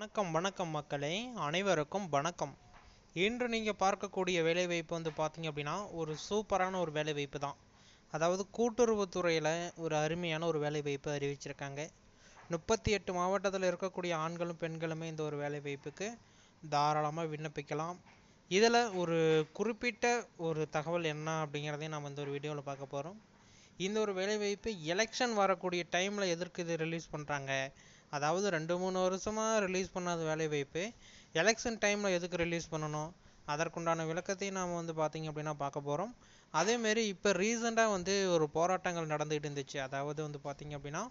வணக்கம் மக்களே, அனைவருக்கும் வணக்கம். இன்று நீங்கள் பார்க்கக்கூடிய வேலைவாய்ப்பு வந்து பார்த்தீங்க அப்படின்னா ஒரு சூப்பரான ஒரு வேலைவாய்ப்பு தான். அதாவது கூட்டுறவுத்துறையில் ஒரு அருமையான ஒரு வேலைவாய்ப்பு அறிவிச்சிருக்காங்க. 38 மாவட்டத்தில் இருக்கக்கூடிய ஆண்களும் பெண்களுமே இந்த ஒரு வேலைவாய்ப்புக்கு தாராளமாக விண்ணப்பிக்கலாம். இதில் ஒரு குறிப்பிட்ட ஒரு தகவல் என்ன அப்படிங்கிறதையும் நம்ம இந்த ஒரு வீடியோவில் பார்க்க போகிறோம். இந்த ஒரு வேலைவாய்ப்பு எலெக்ஷன் வரக்கூடிய டைமில் எதற்கு இது ரிலீஸ் பண்ணுறாங்க, அதாவது 2-3 வருஷமாக ரிலீஸ் பண்ணாத வேலைவாய்ப்பு எலெக்ஷன் டைமில் எதுக்கு ரிலீஸ் பண்ணணும், அதற்குண்டான விளக்கத்தையும் நாம் வந்து பார்த்திங்க அப்படின்னா பார்க்க போகிறோம். அதேமாரி இப்போ ரீசெண்டாக வந்து ஒரு போராட்டங்கள் நடந்துகிட்டு இருந்துச்சு. அதாவது வந்து பார்த்திங்க அப்படின்னா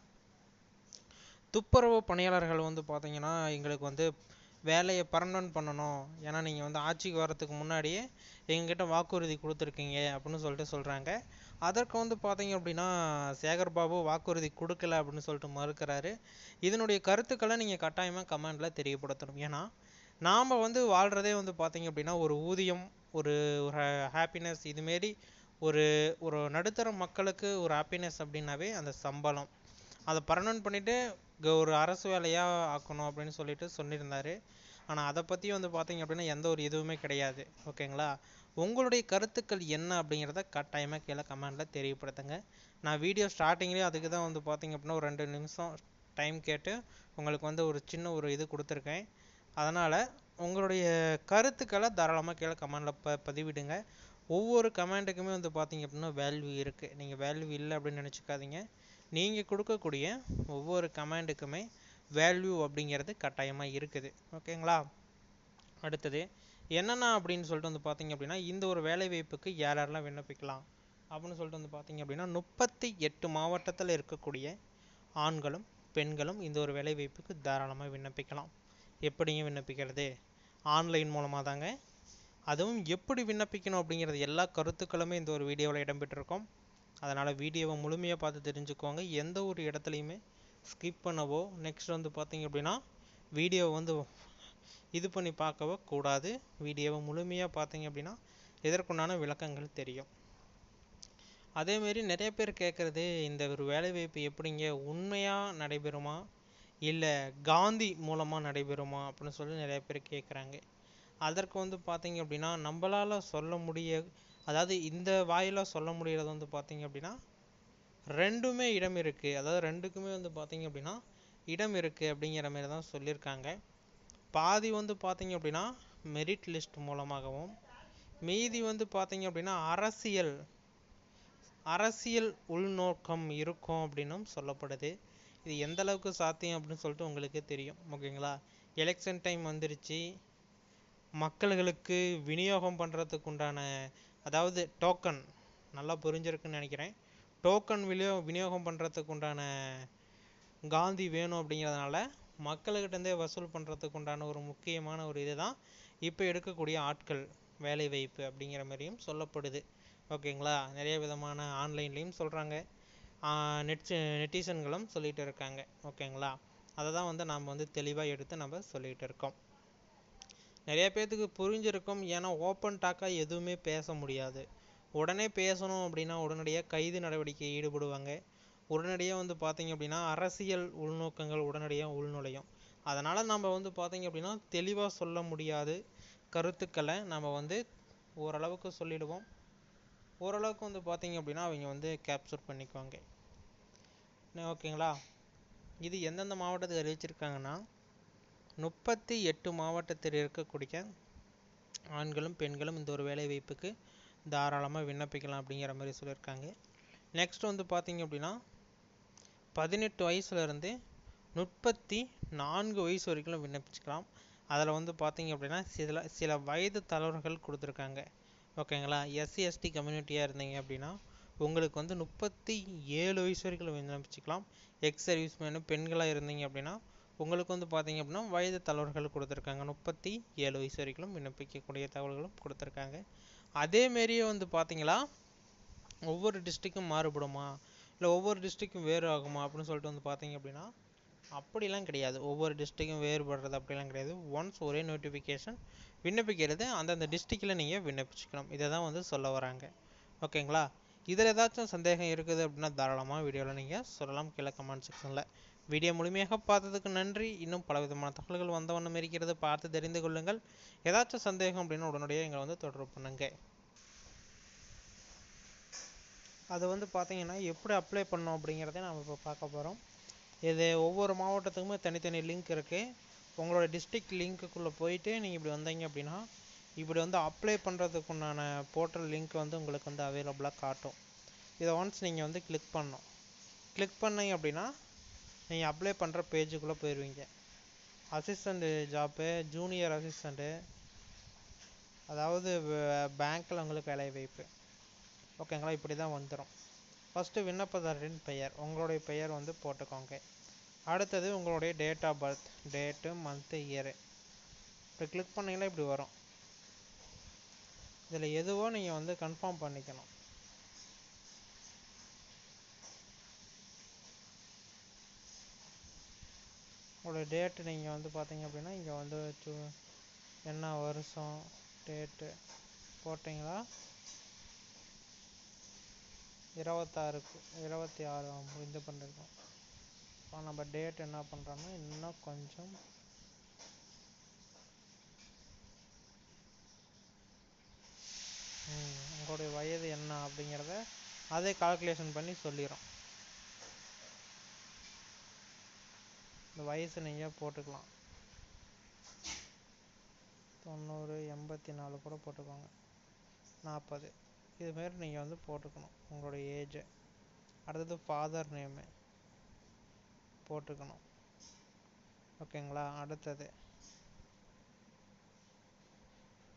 துப்புரவு பணியாளர்கள் வந்து பார்த்திங்கன்னா எங்களுக்கு வந்து வேலையை பர்மனன்ட் பண்ணணும், ஏன்னா நீங்கள் வந்து ஆட்சிக்கு வரத்துக்கு முன்னாடியே எங்ககிட்ட வாக்குறுதி கொடுத்துருக்கீங்க அப்படின்னு சொல்லிட்டு சொல்கிறாங்க. அதற்கு வந்து பார்த்தீங்க அப்படின்னா சேகர் பாபு வாக்குறுதி கொடுக்கல அப்படின்னு சொல்லிட்டு மறுக்கிறாரு. இதனுடைய கருத்துக்களை நீங்கள் கட்டாயமாக கமெண்டில் தெரியப்படுத்தணும். ஏன்னா நாம் வந்து வாழ்கிறதே வந்து பார்த்தீங்க அப்படின்னா ஒரு ஊதியம், ஒரு ஹாப்பினஸ், இதுமாரி ஒரு ஒரு நடுத்தர மக்களுக்கு ஒரு ஹாப்பினஸ் அப்படின்னாவே அந்த சம்பளம், அதை பர்மனன்ட் பண்ணிவிட்டு ஒரு அரசு வேலையாக ஆக்கணும் அப்படின்னு சொல்லிட்டு சொல்லியிருந்தார். ஆனால் அதை பற்றி வந்து பார்த்தீங்க அப்படின்னா எந்த ஒரு இதுவுமே கிடையாது. ஓகேங்களா? உங்களுடைய கருத்துக்கள் என்ன அப்படிங்கிறத கட்டாயமாக கீழே கமெண்டில் தெரியப்படுத்துங்க. நான் வீடியோ ஸ்டார்டிங்லேயே அதுக்கு தான் வந்து பார்த்தீங்க அப்படின்னா ஒரு 2 நிமிஷம் டைம் கேட்டு உங்களுக்கு வந்து ஒரு சின்ன ஒரு இது கொடுத்துருக்கேன். அதனால் உங்களுடைய கருத்துக்களை தாராளமாக கீழே கமெண்டில் பதிவிடுங்க. ஒவ்வொரு கமெண்ட்டுக்குமே வந்து பார்த்தீங்க அப்படின்னா வேல்யூ இருக்குது. நீங்கள் வேல்யூ இல்லை அப்படின்னு நினச்சிக்காதீங்க. நீங்கள் கொடுக்கக்கூடிய ஒவ்வொரு கமெண்ட்டுக்குமே வேல்யூ அப்படிங்கிறது கட்டாயமாக இருக்குது. ஓகேங்களா? அடுத்தது என்னென்ன அப்படின்னு சொல்லிட்டு வந்து பார்த்தீங்க அப்படின்னா இந்த ஒரு வேலைவாய்ப்புக்கு யாரெல்லாம் விண்ணப்பிக்கலாம் அப்படின்னு சொல்லிட்டு வந்து பார்த்தீங்க அப்படின்னா 38 மாவட்டத்தில் இருக்கக்கூடிய ஆண்களும் பெண்களும் இந்த ஒரு வேலைவாய்ப்புக்கு தாராளமாக விண்ணப்பிக்கலாம். எப்படிங்க விண்ணப்பிக்கிறது? ஆன்லைன் மூலமாக தாங்க. அதுவும் எப்படி விண்ணப்பிக்கணும் அப்படிங்கிறது எல்லா கருத்துக்களுமே இந்த ஒரு வீடியோவில் இடம்பெற்றிருக்கும். அதனால் வீடியோவை முழுமையாக பார்த்து தெரிஞ்சுக்கோங்க. எந்த ஒரு இடத்துலையுமே ஸ்கிப் பண்ணவோ நெக்ஸ்ட் வந்து பார்த்தீங்க அப்படின்னா வீடியோவை வந்து இது பண்ணி பார்க்கவோ கூடாது. வீடியோவை முழுமையாக பார்த்தீங்க அப்படின்னா இதற்குண்டான விளக்கங்கள் தெரியும். அதேமாரி நிறைய பேர் கேட்குறது, இந்த ஒரு வேலைவாய்ப்பு எப்படிங்க உண்மையாக நடைபெறுமா இல்லை காந்தி மூலமாக நடைபெறுமா அப்படின்னு சொல்லி நிறைய பேர் கேட்குறாங்க. அதற்கு வந்து பார்த்தீங்க அப்படின்னா நம்மளால் சொல்ல முடிய, அதாவது இந்த வாயிலாக சொல்ல முடியறது வந்து பார்த்தீங்க அப்படின்னா ரெண்டுமே இடம் இருக்குது. அதாவது ரெண்டுக்குமே வந்து பார்த்தீங்க அப்படின்னா இடம் இருக்குது அப்படிங்கிற மாதிரி தான் சொல்லியிருக்காங்க. பாதி வந்து பார்த்தீங்க அப்படின்னா மெரிட் லிஸ்ட் மூலமாகவும், மீதி வந்து பார்த்தீங்க அப்படின்னா அரசியல் உள்நோக்கம் இருக்கும் அப்படின்னும் சொல்லப்படுது. இது எந்த அளவுக்கு சாத்தியம் அப்படின்னு சொல்லிட்டு உங்களுக்கு தெரியும். ஓகேங்களா? எலெக்ஷன் டைம் வந்துருச்சு. மக்களுக்கு விநியோகம் பண்ணுறதுக்கு உண்டான, அதாவது டோக்கன், நல்லா புரிஞ்சிருக்குன்னு நினைக்கிறேன், டோக்கன் விநியோகம் பண்ணுறதுக்கு உண்டான காந்தி வேணும் அப்படிங்கிறதுனால மக்கள்கிட்டேருந்தே வசூல் பண்ணுறதுக்கு உண்டான ஒரு முக்கியமான ஒரு இது தான் இப்போ எடுக்கக்கூடிய ஆட்கள் வேலைவாய்ப்பு அப்படிங்கிற மாதிரியும் சொல்லப்படுது. ஓகேங்களா? நிறைய விதமான ஆன்லைன்லேயும் சொல்கிறாங்க, நெட்டிசன்களும் சொல்லிகிட்டு இருக்காங்க. ஓகேங்களா? அதை தான் வந்து நாம் வந்து தெளிவாக எடுத்து நம்ம சொல்லிகிட்டு இருக்கோம். நிறைய பேர்த்துக்கு புரிஞ்சிருக்கும். ஏன்னா ஓப்பன் டாக்காக எதுவுமே பேச முடியாது. உடனே பேசணும் அப்படின்னா உடனடியாக கைது நடவடிக்கை ஈடுபடுவாங்க. உடனடியாக வந்து பார்த்தீங்க அப்படின்னா அரசியல் உள்நோக்கங்கள் உடனடியாக உள்நுழையும். அதனால் நம்ம வந்து பார்த்தீங்க அப்படின்னா தெளிவாக சொல்ல முடியாது கருத்துக்களை நம்ம வந்து ஓரளவுக்கு சொல்லிடுவோம். ஓரளவுக்கு வந்து பார்த்தீங்க அப்படின்னா அவங்க வந்து கேப்சர் பண்ணிக்குவாங்க. ஓகேங்களா? இது எந்தெந்த மாவட்டத்துக்கு அறிவிச்சிருக்காங்கன்னா 38 மாவட்டத்தில் இருக்கக்கூடிய ஆண்களும் பெண்களும் இந்த ஒரு வேலைவாய்ப்புக்கு தாராளமாக விண்ணப்பிக்கலாம் அப்படிங்கிற மாதிரி சொல்லியிருக்காங்க. நெக்ஸ்ட் வந்து பார்த்தீங்க அப்படின்னா 18 வயசுலேருந்து 34 வயசு வரைக்கும் விண்ணப்பிச்சுக்கலாம். அதில் வந்து பார்த்தீங்க அப்படின்னா சில வயது தளர்வுகள் கொடுத்துருக்காங்க. ஓகேங்களா? எஸ்சி எஸ்டி கம்யூனிட்டியாக இருந்தீங்க அப்படின்னா உங்களுக்கு வந்து 37 வயசு வரைக்கும் விண்ணப்பிச்சுக்கலாம். எக்ஸ் சர்வீஸ்மேனு பெண்களாக இருந்தீங்க அப்படின்னா உங்களுக்கு வந்து பார்த்தீங்க அப்படின்னா வயது தளர்வுகள் கொடுத்துருக்காங்க. 37 வயசு வரைக்கும் விண்ணப்பிக்கக்கூடிய தகவல்களும் கொடுத்துருக்காங்க. அதேமாரியே வந்து பார்த்தீங்களா ஒவ்வொரு டிஸ்ட்ரிக்கும் மாறுபடுமா இல்லை ஒவ்வொரு டிஸ்ட்ரிக்கும் வேறு ஆகுமா அப்படின்னு சொல்லிட்டு வந்து பார்த்தீங்க அப்படின்னா அப்படிலாம் கிடையாது. ஒவ்வொரு டிஸ்ட்ரிக்கும் வேறுபடுறது அப்படிலாம் கிடையாது. ஒன்ஸ் ஒரே நோட்டிஃபிகேஷன் விண்ணப்பிக்கிறது அந்தந்த டிஸ்ட்ரிக்டில் நீங்கள் விண்ணப்பிச்சுக்கணும். இதை தான் வந்து சொல்ல வராங்க. ஓகேங்களா? இதில் ஏதாச்சும் சந்தேகம் இருக்குது அப்படின்னா தாராளமாக வீடியோவில் நீங்கள் சொல்லலாம். கீழே கமெண்ட் செக்ஷனில் வீடியோ முழுமையாக பார்த்ததுக்கு நன்றி. இன்னும் பல விதமான தகவல்கள் வந்த வண்ணம் இருக்கிறது, பார்த்து தெரிந்து கொள்ளுங்கள். ஏதாச்சும் சந்தேகம் அப்படின்னு உடனடியாக எங்களை தொடர்பு பண்ணுங்க. அது பார்த்தீங்கன்னா எப்படி அப்ளை பண்ணோம் அப்படிங்கிறத நம்ம இப்போ பார்க்க போகிறோம். இது ஒவ்வொரு மாவட்டத்துக்குமே தனித்தனி லிங்க் இருக்குது. உங்களோட டிஸ்ட்ரிக்ட் லிங்க்குள்ளே போயிட்டு நீங்கள் இப்படி வந்தீங்க அப்படின்னா இப்படி அப்ளை பண்ணுறதுக்குண்டான போர்ட்டல் லிங்க் உங்களுக்கு அவைலபிளாக காட்டும். இதை ஒன்ஸ் நீங்கள் கிளிக் பண்ணணும். கிளிக் பண்ணீங்க அப்படின்னா நீங்கள் அப்ளை பண்ணுற பேஜுக்குள்ளே போயிடுவீங்க. அசிஸ்டண்ட் ஜாப்பு, ஜூனியர் அசிஸ்டண்ட்டு, அதாவது பேங்க்கில் உங்களுக்கு வேலை வாய்ப்பு. ஓகேங்களா, இப்படி தான் வந்துடும். ஃபஸ்ட்டு விண்ணப்பதாரரின் பெயர், உங்களுடைய பெயர் போட்டுக்கோங்க. அடுத்தது உங்களுடைய date of birth, date, month, year. இப்படி கிளிக் பண்ணிங்கன்னா இப்படி வரும். இதில் எதுவோ நீங்கள் கன்ஃபார்ம் பண்ணிக்கணும். உங்களோட டேட்டு நீங்கள் பார்த்தீங்க அப்படின்னா இங்கே என்ன வருஷம் டேட்டு போட்டிங்களா 26 இது பண்ணியிருக்கோம். இப்போ நம்ம டேட் என்ன பண்ணுறோம்னா இன்னும் கொஞ்சம் உங்களுடைய வயது என்ன அப்படிங்கிறத அதே கால்குலேஷன் பண்ணி சொல்லிடும். இந்த வயசு நீங்கள் போட்டுக்கலாம். 90, 84 கூட போட்டுக்கோங்க, 40 இதுமாரி நீங்கள் போட்டுக்கணும் உங்களுடைய ஏஜை. அடுத்தது ஃபாதர் நேமு போட்டுக்கணும். ஓகேங்களா, அடுத்தது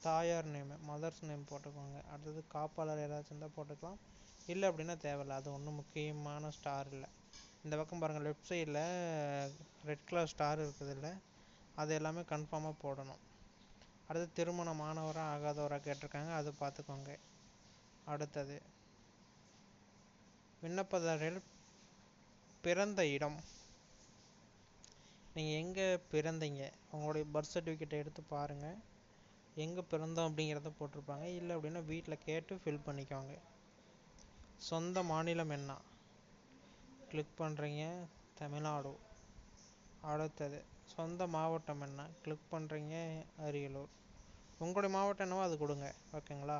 தாயார் நேமு, மதர்ஸ் நேம் போட்டுக்கோங்க. அடுத்தது காப்பாளர் ஏதாச்சும் இருந்தால் போட்டுக்கலாம், இல்லை அப்படின்னா தேவையில்லை. அது ஒன்றும் முக்கியமான ஸ்டார் இல்லை. இந்த பக்கம் பாருங்கள், லெஃப்ட் சைடில் ரெட் கலர் ஸ்டார் இருக்குது இல்லை, அது எல்லாமே கன்ஃபார்மாக போடணும். அடுத்து திருமணமானவராக ஆகாதவராக கேட்டிருக்காங்க, அது பார்த்துக்கோங்க. அடுத்தது விண்ணப்பதாரர் பிறந்த இடம், நீங்கள் எங்கே பிறந்தீங்க உங்களுடைய பர்த் சர்டிஃபிகேட்டை எடுத்து பாருங்கள், எங்கே பிறந்தோம் அப்படிங்கிறத போட்டிருப்பாங்க. இல்லை அப்படின்னா வீட்டில் கேட்டு ஃபில் பண்ணிக்கோங்க. சொந்த மாநிலம் என்ன கிளிக் பண்ணுறீங்க, தமிழ்நாடு. அடுத்தது சொந்த மாவட்டம் என்ன கிளிக் பண்ணுறீங்க, அரியலூர். உங்களுடைய மாவட்டம் என்னவோ அது கொடுங்க. ஓகேங்களா,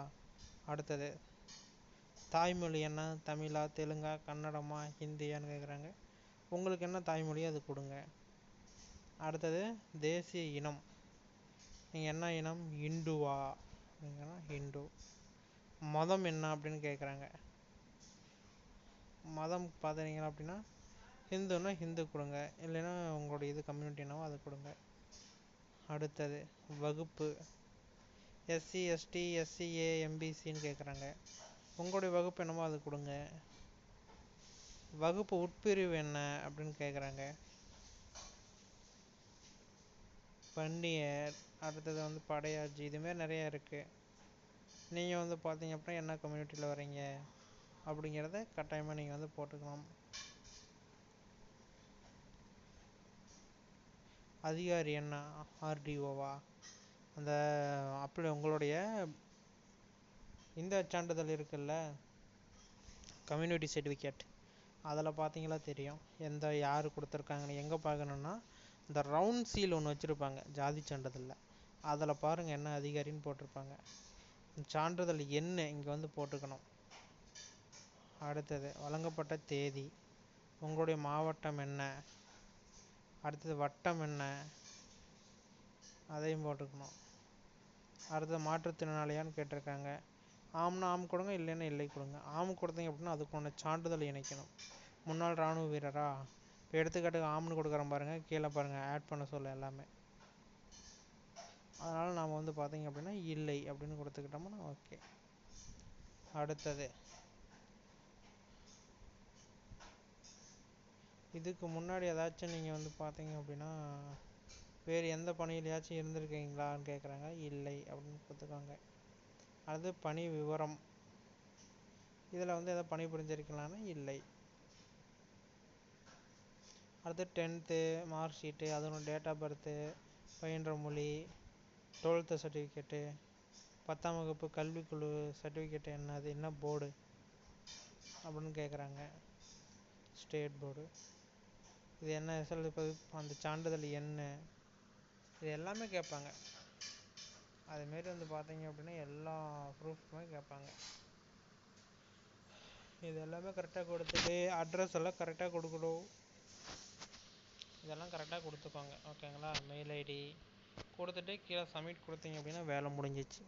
அடுத்தது தாய்மொழி என்ன, தமிழா, தெலுங்கா, கன்னடமா, ஹிந்தியான்னு கேட்குறாங்க. உங்களுக்கு என்ன தாய்மொழியோ அது கொடுங்க. அடுத்தது தேசிய இனம், நீங்கள் என்ன இனம், இந்துவா அப்படிங்கன்னா ஹிந்து. மதம் என்ன அப்படின்னு கேட்குறாங்க. மதம் பார்த்தீங்க அப்படின்னா ஹிந்துன்னா ஹிந்து கொடுங்க, இல்லைன்னா உங்களுடைய கம்யூனிட்டி என்னவோ அது கொடுங்க. அடுத்தது வகுப்பு, எஸ்சி, எஸ்டி, எஸ்சிஏ, எம்பிசின்னு கேட்குறாங்க. உங்களுடைய வகுப்பு என்னமோ அது கொடுங்க. வகுப்பு உட்பிரிவு என்ன அப்படின்னு கேட்குறாங்க. பன்னியர், அடுத்தது படையாட்சி, இதுமாரி நிறையா இருக்குது. நீங்கள் பார்த்தீங்க அப்படின்னா என்ன கம்யூனிட்டியில் வரீங்க அப்படிங்கிறத கட்டாயமாக நீங்கள் போட்டுக்கலாம். அதிகாரி என்ன, ஆர்டிஓவா, அந்த அப்படி உங்களுடைய இந்த சான்றிதழ் இருக்குல்ல, கம்யூனிட்டி சர்டிஃபிகேட், அதில் பார்த்தீங்களா தெரியும் எந்த யார் கொடுத்துருக்காங்கன்னு. எங்கே பார்க்கணுன்னா இந்த ரவுண்ட் சீல் ஒன்று வச்சுருப்பாங்க ஜாதி சான்றிதழில், அதில் பாருங்கள் என்ன அதிகாரின்னு போட்டிருப்பாங்க. சான்றிதழ் என்ன இங்கே போட்டுக்கணும். அடுத்தது வழங்கப்பட்ட தேதி, உங்களுடைய மாவட்டம் என்ன, அடுத்தது வட்டம் என்ன அதையும் போட்டுக்கணும். அடுத்தது மாற்றுத்திறனாளியான்னு கேட்டிருக்காங்க. ஆம்னா ஆம் கொடுங்க, இல்லைன்னா இல்லை கொடுங்க. ஆம் கொடுத்தீங்க அப்படின்னா அதுக்கு சான்றிதழ் இணைக்கணும். முன்னாள் இராணுவ வீரரா, இப்போ எடுத்துக்காட்டுக்கு ஆம்னு கொடுக்குறோம் பாருங்கள், கீழே பாருங்கள் ஆட் பண்ண சொல்ல எல்லாமே. அதனால் நாம் பார்த்தீங்க அப்படின்னா இல்லை அப்படின்னு கொடுத்துக்கிட்டோம்னா ஓகே. அடுத்தது இதுக்கு முன்னாடி ஏதாச்சும் நீங்கள் பார்த்தீங்க அப்படின்னா வேறு எந்த பணியிலையாச்சும் இருந்திருக்கீங்களான்னு கேட்குறாங்க. இல்லை அப்படின்னு கொடுத்துக்கோங்க. அடுத்து பணி விவரம், இதில் எதாவது பணி புரிஞ்சிருக்கலாம்னா இல்லை. அடுத்து 10th மார்க் ஷீட்டு, அதோட டேட் ஆஃப் பர்த்து, பயின்ற மொழி, 12th சர்டிஃபிகேட்டு, 10ஆம் வகுப்பு கல்விக்குழு சர்டிஃபிகேட்டு என்ன, அது என்ன போர்டு அப்படின்னு கேட்குறாங்க. State board. இது என்ன எஸ்எல்எஸ்சி அந்த சான்றிதழ் என்ன, இது எல்லாமே கேட்பாங்க. அதுமாரி வந்து பார்த்தீங்க அப்படின்னா எல்லா ப்ரூஃப்ஸுமே கேட்பாங்க. இது எல்லாமே கரெக்டாக கொடுத்துட்டு அட்ரஸ் எல்லாம் கரெக்டாக கொடுக்கணும். இதெல்லாம் கரெக்டாக கொடுத்துக்கோங்க, ஓகேங்களா. மெயில் ஐடி கொடுத்துட்டு கீழே சப்மிட் கொடுத்தீங்க அப்படின்னா வேலை முடிஞ்சிச்சு.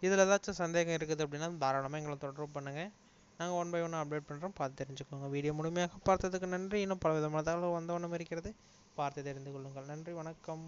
இதில் ஏதாச்சும் சந்தேகம் இருக்குது அப்படின்னா தாராளமாக எங்களை தொடர்பு பண்ணுங்கள். நாங்கள் 1 by 1 அப்டேட் பண்ணுறோம், பார்த்து தெரிஞ்சுக்கோங்க. வீடியோ முழுமையாக பார்த்ததுக்கு நன்றி. இன்னும் பல விதமான தகவல்கள் வந்தவண்ணம் இருக்கிறது, பார்த்து தெரிந்து கொள்ளுங்கள். நன்றி, வணக்கம்.